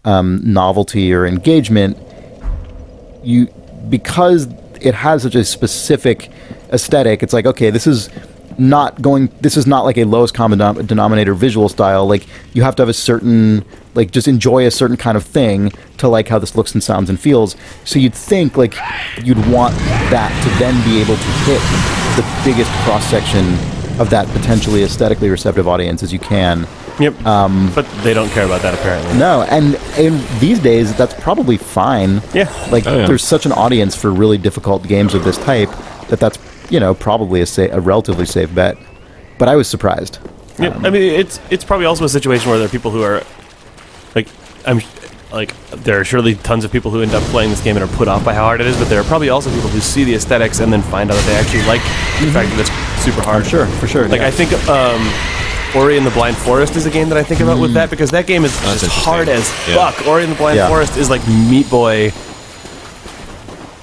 novelty or engagement, because it has such a specific aesthetic, it's like, okay, this is not like a lowest common denominator visual style. Like, you have to have a certain, like, just enjoy a certain kind of thing to like how this looks and sounds and feels. So you'd think like you'd want that to then be able to hit the biggest cross section of that potentially aesthetically receptive audience as you can. Yep. But they don't care about that, apparently. No, and in these days, that's probably fine. Yeah. Like, there's such an audience for really difficult games of this type that's, you know, probably a relatively safe bet. But I was surprised. Yeah, I mean, it's probably also a situation where there are people who are, there are surely tons of people who end up playing this game and are put off by how hard it is, but there are probably also people who see the aesthetics and then find out that they actually like the fact that it's super hard. For sure. Like, I think Ori and the Blind Forest is a game that I think about with that, because that game is just hard as fuck. Ori and the Blind Forest is like Meat Boy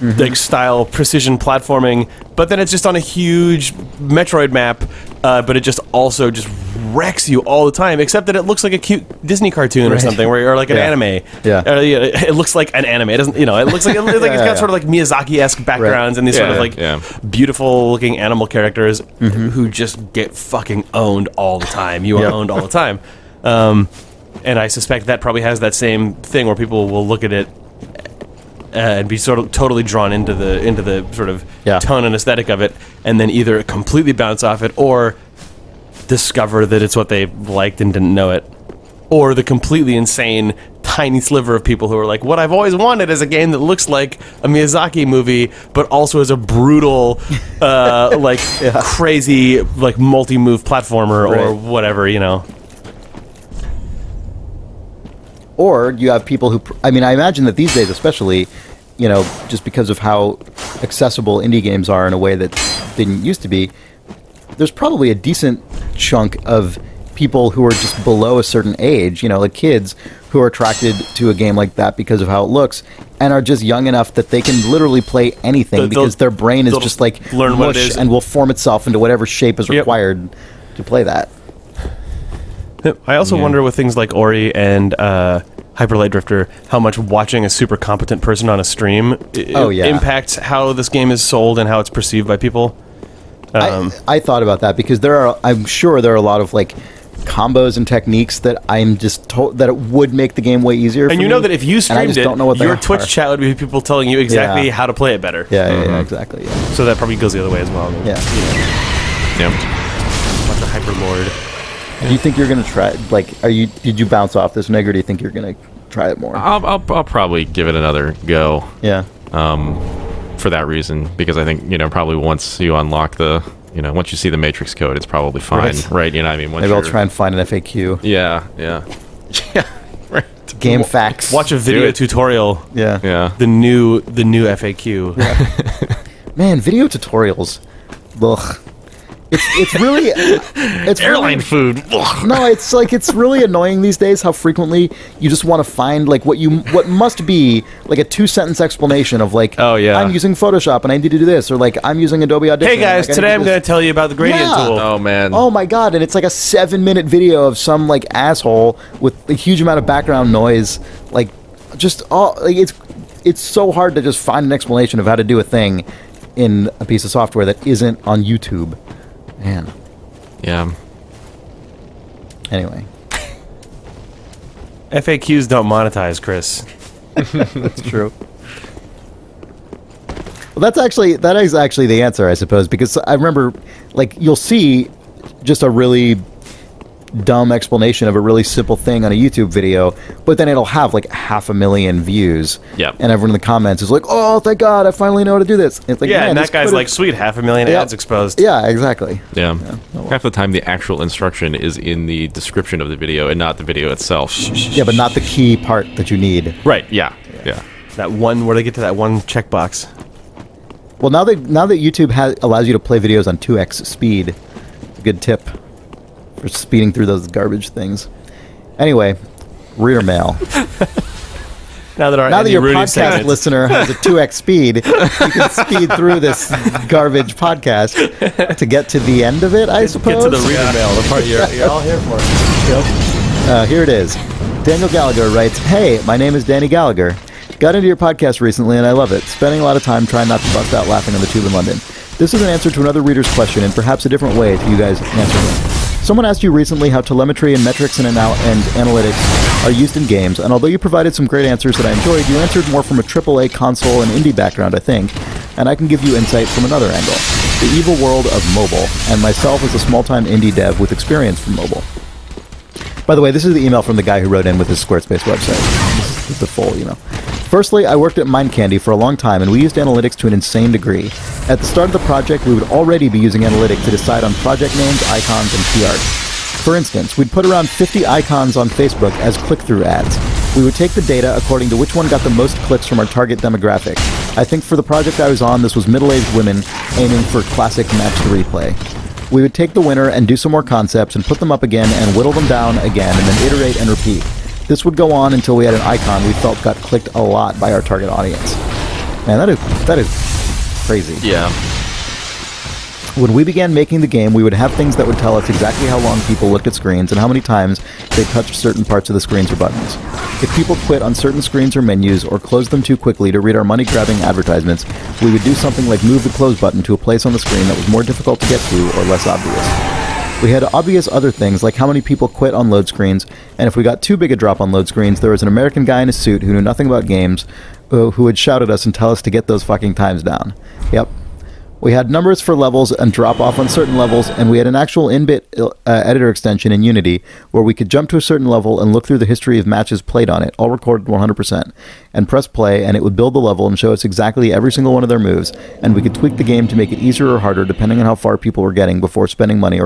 like style precision platforming, but then it's just on a huge Metroid map, but it just also just wrecks you all the time, except that it looks like a cute Disney cartoon or something, or like an anime. It looks like an anime. It doesn't, it looks like, it's got sort of like Miyazaki-esque backgrounds and these sort of like beautiful looking animal characters who just get fucking owned all the time. You are owned all the time. And I suspect that probably has that same thing where people will look at it and be sort of totally drawn into the sort of tone and aesthetic of it, and then either completely bounce off it or discover that it's what they liked and didn't know it, or the completely insane tiny sliver of people who are like, what I've always wanted is a game that looks like a Miyazaki movie but also is a brutal crazy like multi-move platformer or whatever, Or you have people who, I mean, I imagine that these days especially, just because of how accessible indie games are in a way that didn't used to be, there's probably a decent chunk of people who are just below a certain age, like kids, who are attracted to a game like that because of how it looks, and are just young enough that they can literally play anything because their brain is just like learn what it is and will form itself into whatever shape is required to play that. I also wonder with things like Ori and Hyper Light Drifter, how much watching a super competent person on a stream impacts how this game is sold and how it's perceived by people. I thought about that because I'm sure there are a lot of like combos and techniques that I'm just told that it would make the game way easier. And for me, that if you streamed it, your Twitch chat would be people telling you exactly how to play it better. Yeah, exactly. Yeah. So that probably goes the other way as well. Yeah. Bunch of Hyperlord. Do you think you're gonna try? Like, did you bounce off this, Nick, or do you think you're gonna try it more? I'll probably give it another go. Yeah. For that reason, because I think probably once you unlock once you see the Matrix code, it's probably fine, right? I mean, maybe I'll try and find an FAQ. Yeah. Right. Game facts. Watch a video tutorial. Yeah. The new FAQ. Yeah. Man, video tutorials. Ugh. It's really it's airline food. No, it's really annoying these days how frequently you just want to find like what must be like a 2-sentence explanation of like, I'm using Photoshop and I need to do this, or like I'm using Adobe Audition. Hey guys, today I'm going to tell you about the gradient tool. Oh man. Oh my god, and it's like a 7-minute video of some like asshole with a huge amount of background noise, like just all like it's so hard to just find an explanation of how to do a thing in a piece of software that isn't on YouTube. Man. Yeah. Anyway. FAQs don't monetize, Chris. That's true. Well, that is actually the answer, I suppose, because I remember, like, you'll see just a really dumb explanation of a really simple thing on a YouTube video, but then it'll have like 500,000 views. Yep. And everyone in the comments is like, "Oh, thank God, I finally know how to do this." And it's like, and that guy's like, "Sweet, 500,000 ads exposed." Yeah, exactly. Yeah. Half the time, the actual instruction is in the description of the video and not the video itself. Yeah, but not the key part that you need. Right. Yeah. That one where they get to that one checkbox. Well, now that YouTube allows you to play videos on 2x speed, good tip for speeding through those garbage things. Anyway, reader mail. Now that your podcast listener has a 2x speed, you can speed through this garbage podcast to get to the end of it, I suppose. Get to the reader mail, the part you're all here for. Here it is. Daniel Gallagher writes, "Hey, my name is Danny Gallagher. Got into your podcast recently and I love it. Spending a lot of time trying not to bust out laughing on the tube in London. This is an answer to another reader's question and perhaps a different way to you guys answering it. Someone asked you recently how telemetry and metrics and analytics are used in games, and although you provided some great answers that I enjoyed, you answered more from a AAA console and indie background, I think, and I can give you insight from another angle. The evil world of mobile, and myself as a small-time indie dev with experience from mobile." By the way, this is the email from the guy who wrote in with his Squarespace website. This is the full email. "Firstly, I worked at Mind Candy for a long time, and we used analytics to an insane degree. At the start of the project, we would already be using analytics to decide on project names, icons, and key art. For instance, we'd put around 50 icons on Facebook as click-through ads. We would take the data according to which one got the most clicks from our target demographic. I think for the project I was on, this was middle-aged women aiming for classic match 3 play. We would take the winner and do some more concepts and put them up again and whittle them down again and then iterate and repeat. This would go on until we had an icon we felt got clicked a lot by our target audience." Man, that is crazy. Yeah. "When we began making the game, we would have things that would tell us exactly how long people looked at screens and how many times they touched certain parts of the screens or buttons. If people quit on certain screens or menus or closed them too quickly to read our money-grabbing advertisements, we would do something like move the close button to a place on the screen that was more difficult to get to or less obvious. We had obvious other things, like how many people quit on load screens, and if we got too big a drop on load screens, there was an American guy in a suit who knew nothing about games who would shout at us and tell us to get those fucking times down. Yep. We had numbers for levels and drop off on certain levels, and we had an actual in-bit editor extension in Unity where we could jump to a certain level and look through the history of matches played on it, all recorded 100%, and press play, and it would build the level and show us exactly every single one of their moves, and we could tweak the game to make it easier or harder depending on how far people were getting before spending money or